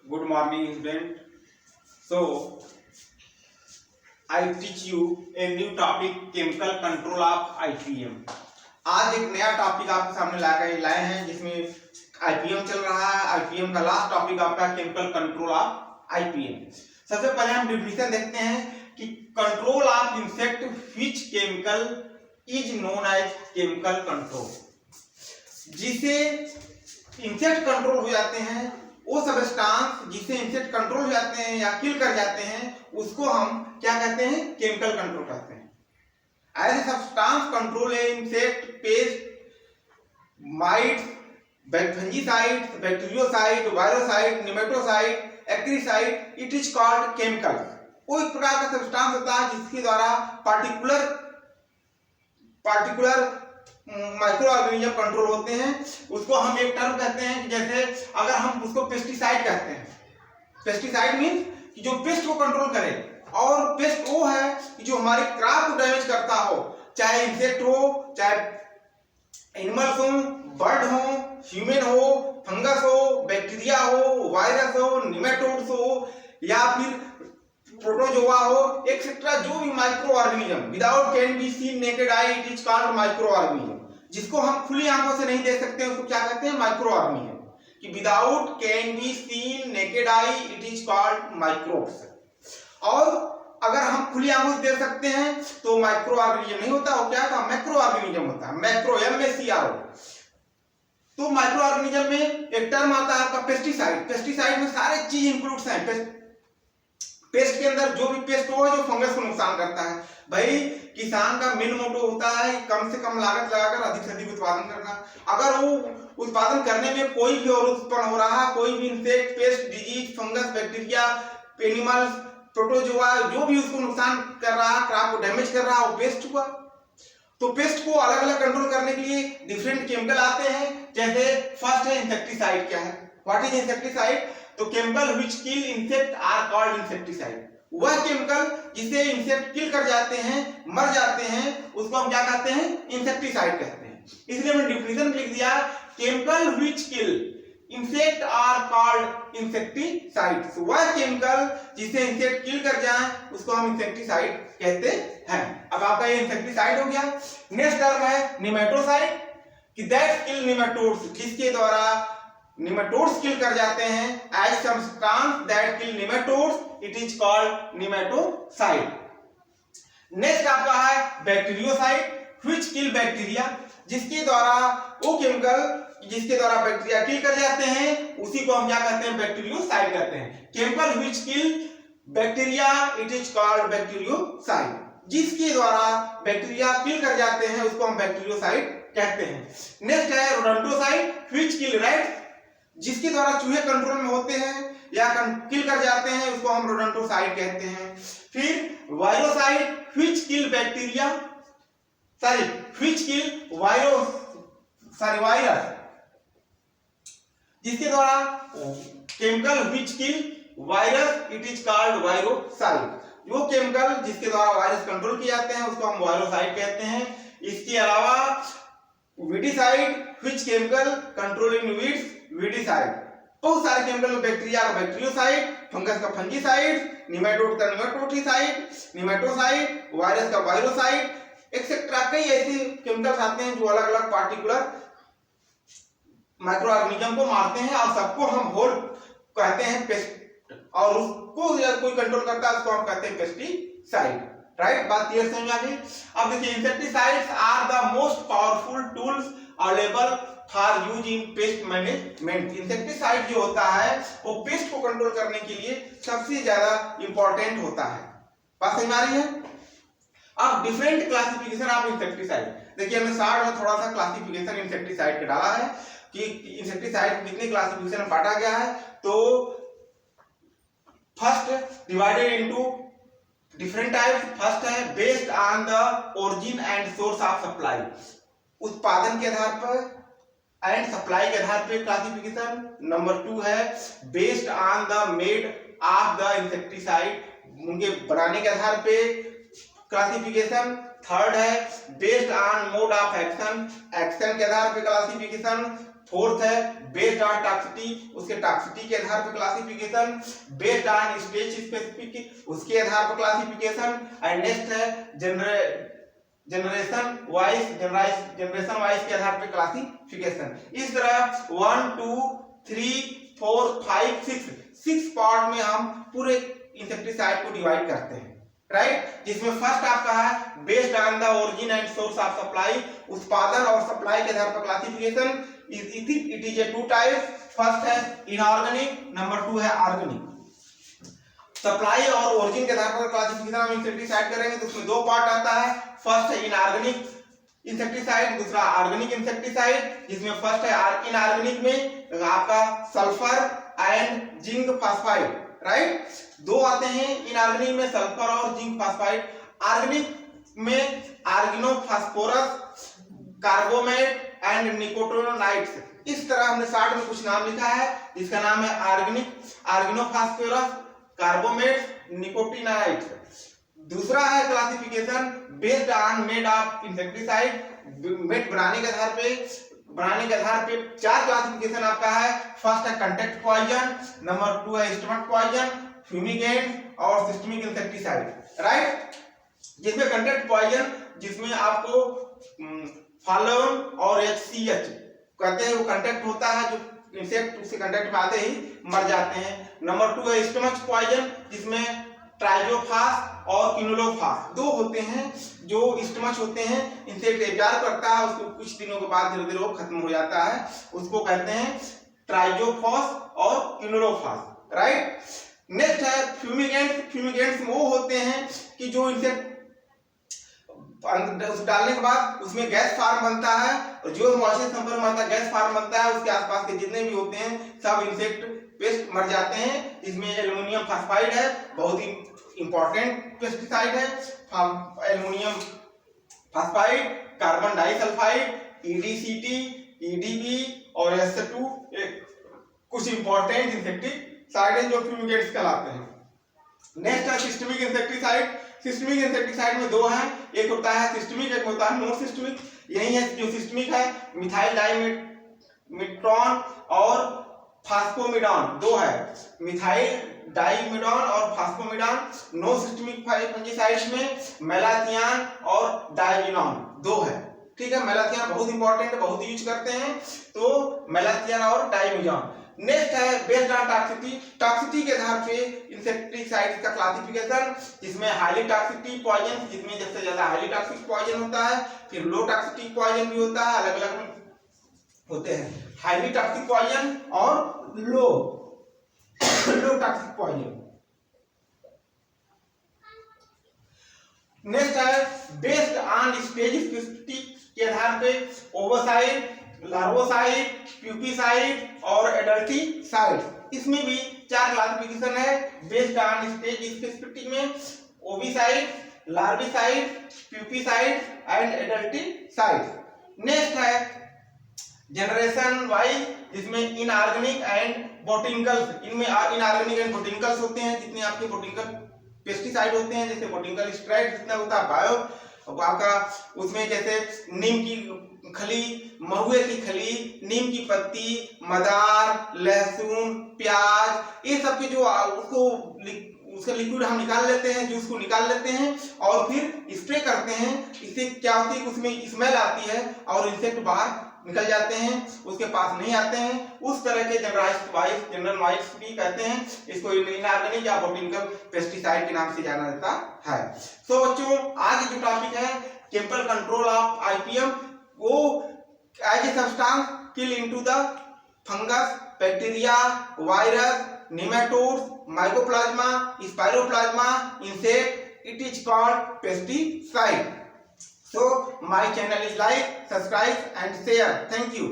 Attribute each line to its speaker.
Speaker 1: Good morning, student. So, I teach you a new topic, chemical control of IPM. आज एक नया topic आपके सामने लाए हैं जिसमें IPM चल रहा है। IPM का लास्ट टॉपिक आपका केमिकल कंट्रोल ऑफ IPM। सबसे पहले हम डिफिनेशन देखते हैं कि control of insect which chemical is known as chemical control. जिसे इंसेक्ट कंट्रोल हो जाते हैं, वो सब्सटेंस जिसे इंसेक्ट कंट्रोल हो जाते हैं या किल कर जाते हैं, उसको हम क्या कहते हैं? केमिकल कंट्रोल कहते हैं। As a substance control a insect, pest, mites, fungicide, bacteriocide, viricide, nematocide, acaricide, it is called chemical. वो एक प्रकार का सब्सटेंस होता है जिसके द्वारा पार्टिकुलर माइक्रो ऑर्गेनिज्म कंट्रोल होते हैं। उसको हम एक टर्म कहते हैं, जैसे अगर हम उसको पेस्टिसाइड कहते हैं। पेस्टिसाइड मीन कि जो पेस्ट को कंट्रोल करे, और पेस्ट वो है कि जो हमारे क्रॉप को डैमेज करता हो, चाहे इंसेक्ट हो, चाहे एनिमल्स हो, बर्ड हो, ह्यूमन हो, फंगस हो, बैक्टीरिया हो, वायरस हो, निमेटोड्स हो, या फिर प्रोटोजोआ हो, एक्सेट्रा, जो भी micro organism without can be seen naked eye, it is called micro organism. जिसको हम खुली आंखों से नहीं देख सकते उसको क्या कहते हैं? Micro organism. कि without can be seen naked eye, it is called microbes. और अगर हम खुली आंखों से देख सकते हैं तो माइक्रो ऑर्गेनिज्म नहीं होता, वो क्या था? मैक्रो ऑर्गेनिज्म होता है। Macro, MACRO। तो माइक्रो ऑर्गेनिज्म में एक टर्म आता है आपका पेस्टिसाइड। पेस्टिसाइड में सारे चीज इंक्लूड्स हैं। पेस्ट के अंदर जो भी पेस्ट हो जो फंगस को नुकसान करता है। भाई किसान का मेन मोटो होता है कम से कम लागत लगाकर अधिक से अधिक उत्पादन करना। अगर वो उत्पादन करने में कोई भी और उत्पन्न हो रहा है, कोई भी insect, paste, disease, fungus, bacteria, animals, protozoa, जो भी उसको नुकसान कर रहा है, क्रॉप को डैमेज कर रहा है, वो पेस्ट हुआ। तो पेस्ट को अलग अलग कंट्रोल करने के लिए डिफरेंट केमिकल आते हैं। जैसे फर्स्ट है इंसेक्टिसाइड। क्या है? What is insecticide? तो chemical which kill insect are called insecticide. वह केमिकल जिसे इंसेक्ट किल कर जाते हैं, मर जाते हैं, उसको हम क्या कहते हैं? इंसेक्टिसाइड कहते हैं। इसलिए हमने डिफिनेशन लिख दिया, chemical which kill insect are called insecticides. वह केमिकल जिसे इंसेक्ट किल कर जाए उसको हम इंसेक्टिसाइड कहते हैं। अब आपका ये इंसेक्टिसाइड हो गया। नेक्स्ट टर्म है निमेटोसाइड, कि दैट किल निमेटोड्स, जिसके द्वारा निमेटोड्स किल कर जाते हैं। As substance that kill nematodes, it is called nematocide. Next आपका है बैक्टीरियोसाइड, व्हिच किल बैक्टीरिया, जिसके द्वारा वो केमिकल जिसके द्वारा बैक्टीरिया किल कर जाते हैं उसी को हम क्या कहते हैं? बैक्टीरियोसाइड कहते हैं। Chemical which kill bacteria, it is called bacteriocide. जिसके द्वारा बैक्टीरिया किल कर जाते हैं उसको हम बैक्टीरियोसाइड कहते हैं। नेक्स्ट है रोडेंटोसाइड, व्हिच किल रैट्स, जिसके द्वारा चूहे कंट्रोल में होते हैं या किल कर जाते हैं उसको हम रोडेंटोसाइड कहते हैं। फिर viricide, which kill bacteria, which kill virus, जिसके द्वारा chemical which kill virus, it is called viricide. वो केमिकल जिसके द्वारा वायरस कंट्रोल किए जाते हैं उसको हम वायरोसाइड कहते हैं। इसके अलावा weedicide, which chemical controlling weeds, weedicide. बहुत सारे केमिकल, बैक्टीरिया का बैक्टीरियोसाइड, फंगस का फंजीसाइड, निमेटोड का निमेटोटिसाइड, निमेटोसाइड, वायरस का वायरोसाइड, एक्सेट्रा। कई ऐसे केमिकल्स आते हैं जो अलग अलग पार्टिकुलर माइक्रो ऑर्गेनिज्म को मारते हैं, और सबको हम होल कहते हैं पेस्ट, और उसको कोई कंट्रोल करता है उसको हम कहते हैं पेस्टिसाइड। राइट? बात क्लियर समझ आ गई? अब देखिए, insecticides are the most powerful tools available for use in pest management. Insecticide जो होता है वो पेस्ट को कंट्रोल करने के लिए सबसे ज्यादा इंपॉर्टेंट होता है। बात समझ आ रही है? अब डिफरेंट क्लासिफिकेशन ऑफ इंसेक्टिसाइड देखिए, हमने शार्ट में थोड़ा सा क्लासिफिकेशन इंसेक्टिसाइड का डाला है कि इंसेक्टिसाइड कितने क्लासिफिकेशन में बांटा गया है। तो first divided into different types. First है based on the origin and source of supply, उत्पादन के आधार पर एंड सप्लाई के आधार पर क्लासिफिकेशन। नंबर 2 है based on the made of the insecticide, उनके बनाने के आधार पे क्लासिफिकेशन। थर्ड है based on mode of action, action के आधार पे क्लासिफिकेशन। फोर्थ है बेस्ड ऑन टॉक्सिसिटी, उसके टॉक्सिसिटी के आधार पर classification, based on stage specific, उसके आधार पर क्लासिफिकेशन, एंड नेक्स्ट है जनरेशन वाइज के आधार पर क्लासिफिकेशन। इस तरह 1 2 3 4 5 6 पार्ट में हम पूरे इंसेक्टिसाइड को डिवाइड करते हैं, राइट। जिसमें फर्स्ट आपका है based on the origin and source of supply, उत्पादन और सप्लाई के आधार पर classification. It is a 2 type, first है इनऑर्गेनिक, नंबर 2 है ऑर्गेनिक। सप्लाई और ओरिजिन के आधार पर क्लासिफिकेशन हम इंसेक्टिसाइड करेंगे तो उसमें 2 पार्ट आता है, फर्स्ट है इनऑर्गेनिक इंसेक्टिसाइड, दूसरा ऑर्गेनिक इंसेक्टिसाइड। जिसमें फर्स्ट है इनऑर्गेनिक में आपका sulphur and zinc phosphide, right. 2 आते हैं इनऑर्गेनिक में, सल्फर और जिंक फास्फाइड। ऑर्गेनिक में आर्गेनोफॉस्फोरस, कार्बोमेट एंड निकोटिनोनाइड्स। इस तरह हमने शार्ट में कुछ नाम लिखा है, जिसका नाम है आर्गेनोफॉस्फोरस, कार्बोमेट, निकोटिनोनाइड्स। दूसरा है classification based on made of insecticide, made बनाने के आधार पे 4 क्लासिफिकेशन आपका है। फर्स्ट है कांटेक्ट पॉइजन, नंबर 2 है स्टमक पॉइजन, फ्यूमिगेंट और सिस्टमिक इंसेक्टिसाइड, राइट। जिसमें कांटेक्ट पॉइजन जिसमें आपको फालोन और HCH कहते हैं, वो कांटेक्ट होता है, जो इंसेक्ट उसके कांटेक्ट में आते ही मर जाते हैं। नंबर 2 है स्टमक पॉइजन, जिसमें ट्राइजोफास और किनुलोफास 2 होते हैं जो स्टमच होते हैं, इंसेक्ट एब्जॉर्ब करता है, उसको कुछ दिनों के बाद धीरे धीरे वो खत्म हो जाता है, उसको कहते हैं ट्राइजोफास और किनुलोफास, राइट। नेक्स्ट है फ्यूमिगेंट्स वो होते हैं कि जो इंसेक्ट डालने के बाद उसमें गैस फार्म बनता है, और जो मॉइस्चर संपर्क में आता है गैस फार्म बनता है, उसके आसपास के जितने भी होते हैं सब इंसेक्ट पेस्ट मर जाते हैं। इसमें एल्युमिनियम फास्फाइड है, बहुत ही इंपॉर्टेंट पेस्टिसाइड है। Aluminium phosphide, carbon disulphide, EDCT, EDB और S2 कुछ इंपॉर्टेंट इंसेक्टिसाइड हैं जो फ्यूमिगेंट्स कहलाते हैं। नेक्स्ट है सिस्टमिक इंसेक्टिसाइड। सिस्टमिक इंसेक्टिसाइड में 2 हैं, एक होता है सिस्टमिक, एक होता है नॉन सिस्टमिक। यही है जो सिस्टमिक है, मिथाइल डाइमेट्रॉन और फास्फोमिडान 2 है, मिथाइल डाइमिडॉन और फास्फोमिडान। नो सिस्टमिक फंजीसाइड्स में मेलाथियान और डाइजिनॉन 2 है, ठीक है। मेलाथियान बहुत इंपॉर्टेंट है, बहुत यूज करते हैं, तो मेलाथियान और डाइमिडॉन। नेक्स्ट है बेस्ड ऑन टॉक्सिसिटी के आधार पे इंसेक्टिसाइड्स का क्लासिफिकेशन, जिसमें हाईली टॉक्सिक पॉइजन, जिसमें सबसे ज्यादा हाईली टॉक्सिक पॉइजन होता है, फिर लो टॉक्सिक पॉइजन भी होता है, अलग अलग होते हैं, हाईली टॉक्सिक पॉइजन और लो टॉक्सिक पॉइजन। नेक्स्ट है बेस्ड ऑन स्टेज स्पेसिफिक के आधार पे ओवोसाइड, लार्वोसाइड, प्यूपिसाइड और एडल्टिसाइड। इसमें भी 4 क्लासिफिकेशन है बेस्ड ऑन स्टेज स्पेसिफिक में, ओविसाइड, लार्विसाइड, प्यूपिसाइड एंड एडल्टिसाइड। नेक्स्ट है जनरेशन वाइज, जिसमें इनऑर्गेनिक एंड बोटेनिकल्स, इनमें इनऑर्गेनिक एंड बोटेनिकल्स होते हैं। जितने आपके बोटेनिकल पेस्टिसाइड होते हैं, जैसे बोटेनिकल स्टेरॉइड जितना होता है बायो आपका, उसमें जैसे नीम की खली, महुए की खली, नीम की पत्ती, मदार, लहसुन, प्याज, ये सब के जो उसका लिक्विड हम निकाल लेते हैं, जूस को निकाल लेते हैं और फिर स्प्रे करते हैं। इससे क्या होती है, उसमें स्मेल आती है और इंसेक्ट बाहर निकल जाते हैं, उसके पास नहीं आते हैं। उस तरह के जनरल वाइज भी कहते हैं, इसको इनऑर्गेनिक या बोटेनिकल पेस्टिसाइड के नाम से जाना जाता है। तो बच्चों आज जो टॉपिक है केमिकल कंट्रोल ऑफ IPM, वो as a substance kill into the fungus, bacteria, virus, nematodes, mycoplasma, spiroplasma, insect, it is called pesticide. So my channel is like, subscribe and share. Thank you.